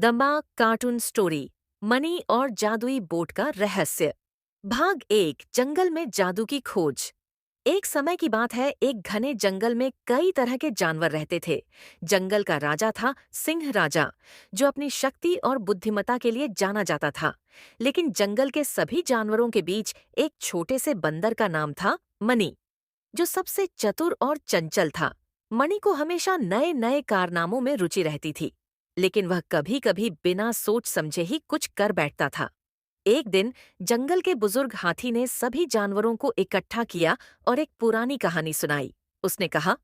The माँ cartoon story, money और जादुई बोट का रहस्य। भाग 1, जंगल में जादू की खोज। एक समय की बात है, एक घने जंगल में कई तरह के जानवर रहते थे। जंगल का राजा था सिंह राजा, जो अपनी शक्ति और बुद्धिमत्ता के लिए जाना जाता था। लेकिन जंगल के सभी जानवरों के बीच एक छोटे से बंदर का नाम था मनी, जो सबसे चतुर और चंचल था। मणि को हमेशा नए नए कारनामों में रुचि रहती थी, लेकिन वह कभी कभी बिना सोच समझे ही कुछ कर बैठता था। एक दिन जंगल के बुजुर्ग हाथी ने सभी जानवरों को इकट्ठा किया और एक पुरानी कहानी सुनाई। उसने कहा,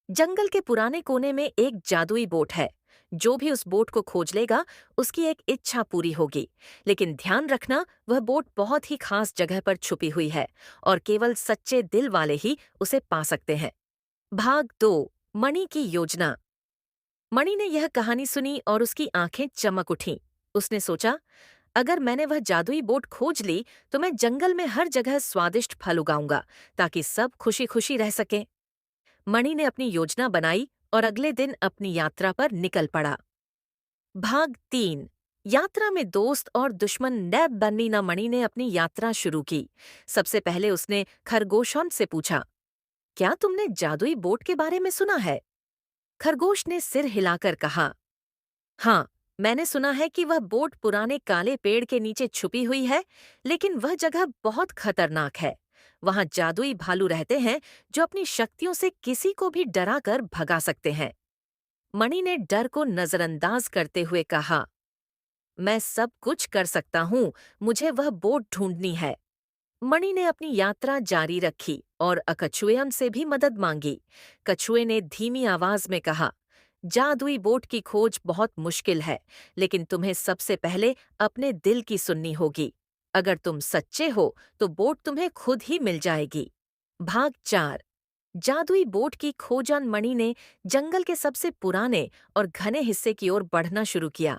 जंगल के पुराने कोने में एक जादुई बोट है। जो भी उस बोट को खोज लेगा, उसकी एक इच्छा पूरी होगी। लेकिन ध्यान रखना, वह बोट बहुत ही खास जगह पर छुपी हुई है और केवल सच्चे दिल वाले ही उसे पा सकते हैं। भाग 2, मणि की योजना। मणि ने यह कहानी सुनी और उसकी आंखें चमक उठीं। उसने सोचा, अगर मैंने वह जादुई बोट खोज ली तो मैं जंगल में हर जगह स्वादिष्ट फल उगाऊंगा, ताकि सब खुशी खुशी रह सकें। मणि ने अपनी योजना बनाई और अगले दिन अपनी यात्रा पर निकल पड़ा। भाग 3, यात्रा में दोस्त और दुश्मन न बननी न मणि ने अपनी यात्रा शुरू की। सबसे पहले उसने खरगोशों से पूछा, क्या तुमने जादुई बोट के बारे में सुना है? खरगोश ने सिर हिलाकर कहा, हाँ, मैंने सुना है कि वह बोट पुराने काले पेड़ के नीचे छुपी हुई है, लेकिन वह जगह बहुत खतरनाक है। वहां जादुई भालू रहते हैं, जो अपनी शक्तियों से किसी को भी डराकर भगा सकते हैं। मणि ने डर को नजरअंदाज करते हुए कहा, मैं सब कुछ कर सकता हूँ, मुझे वह बोट ढूंढनी है। मणि ने अपनी यात्रा जारी रखी और अकछुएन से भी मदद मांगी। कछुए ने धीमी आवाज में कहा, जादुई बोट की खोज बहुत मुश्किल है, लेकिन तुम्हें सबसे पहले अपने दिल की सुननी होगी। अगर तुम सच्चे हो तो बोट तुम्हें खुद ही मिल जाएगी। भाग 4, जादुई बोट की खोजन। मणि ने जंगल के सबसे पुराने और घने हिस्से की ओर बढ़ना शुरू किया।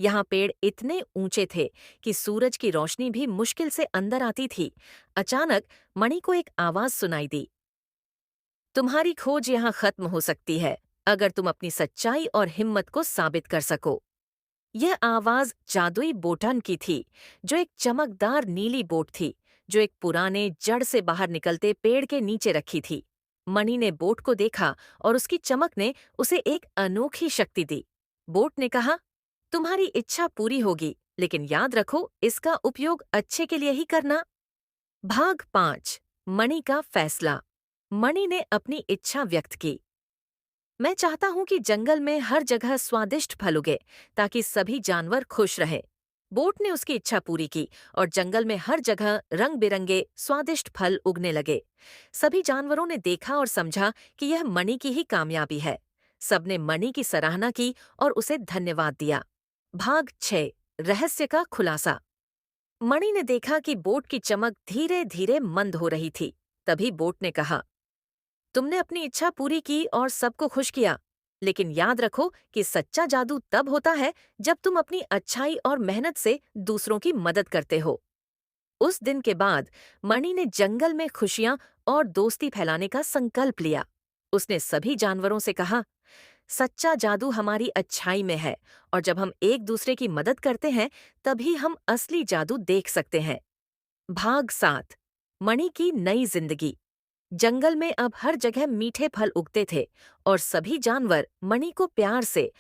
यहाँ पेड़ इतने ऊंचे थे कि सूरज की रोशनी भी मुश्किल से अंदर आती थी। अचानक मणि को एक आवाज सुनाई दी, तुम्हारी खोज यहाँ खत्म हो सकती है, अगर तुम अपनी सच्चाई और हिम्मत को साबित कर सको। यह आवाज जादुई बोटन की थी, जो एक चमकदार नीली बोट थी, जो एक पुराने जड़ से बाहर निकलते पेड़ के नीचे रखी थी। मणि ने बोट को देखा और उसकी चमक ने उसे एक अनोखी शक्ति दी। बोट ने कहा, तुम्हारी इच्छा पूरी होगी, लेकिन याद रखो, इसका उपयोग अच्छे के लिए ही करना। भाग 5, मणि का फैसला। मणि ने अपनी इच्छा व्यक्त की, मैं चाहता हूं कि जंगल में हर जगह स्वादिष्ट फल उगे, ताकि सभी जानवर खुश रहें। बोट ने उसकी इच्छा पूरी की और जंगल में हर जगह रंग बिरंगे स्वादिष्ट फल उगने लगे। सभी जानवरों ने देखा और समझा कि यह मणि की ही कामयाबी है। सबने मणि की सराहना की और उसे धन्यवाद दिया। भाग 6, रहस्य का खुलासा। मणि ने देखा कि बोट की चमक धीरे धीरे मंद हो रही थी। तभी बोट ने कहा, तुमने अपनी इच्छा पूरी की और सबको खुश किया, लेकिन याद रखो कि सच्चा जादू तब होता है जब तुम अपनी अच्छाई और मेहनत से दूसरों की मदद करते हो। उस दिन के बाद मणि ने जंगल में खुशियां और दोस्ती फैलाने का संकल्प लिया। उसने सभी जानवरों से कहा, सच्चा जादू हमारी अच्छाई में है, और जब हम एक दूसरे की मदद करते हैं, तभी हम असली जादू देख सकते हैं। भाग 7, मणि की नई जिंदगी। जंगल में अब हर जगह मीठे फल उगते थे और सभी जानवर मणि को प्यार से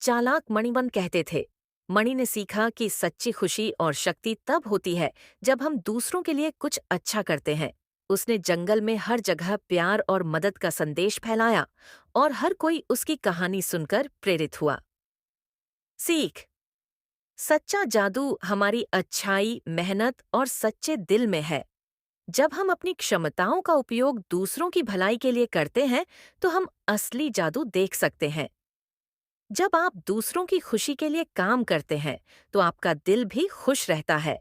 चालाक मणिबन कहते थे। मणि ने सीखा कि सच्ची खुशी और शक्ति तब होती है जब हम दूसरों के लिए कुछ अच्छा करते हैं। उसने जंगल में हर जगह प्यार और मदद का संदेश फैलाया और हर कोई उसकी कहानी सुनकर प्रेरित हुआ। सीख, सच्चा जादू हमारी अच्छाई, मेहनत और सच्चे दिल में है। जब हम अपनी क्षमताओं का उपयोग दूसरों की भलाई के लिए करते हैं, तो हम असली जादू देख सकते हैं। जब आप दूसरों की खुशी के लिए काम करते हैं, तो आपका दिल भी खुश रहता है।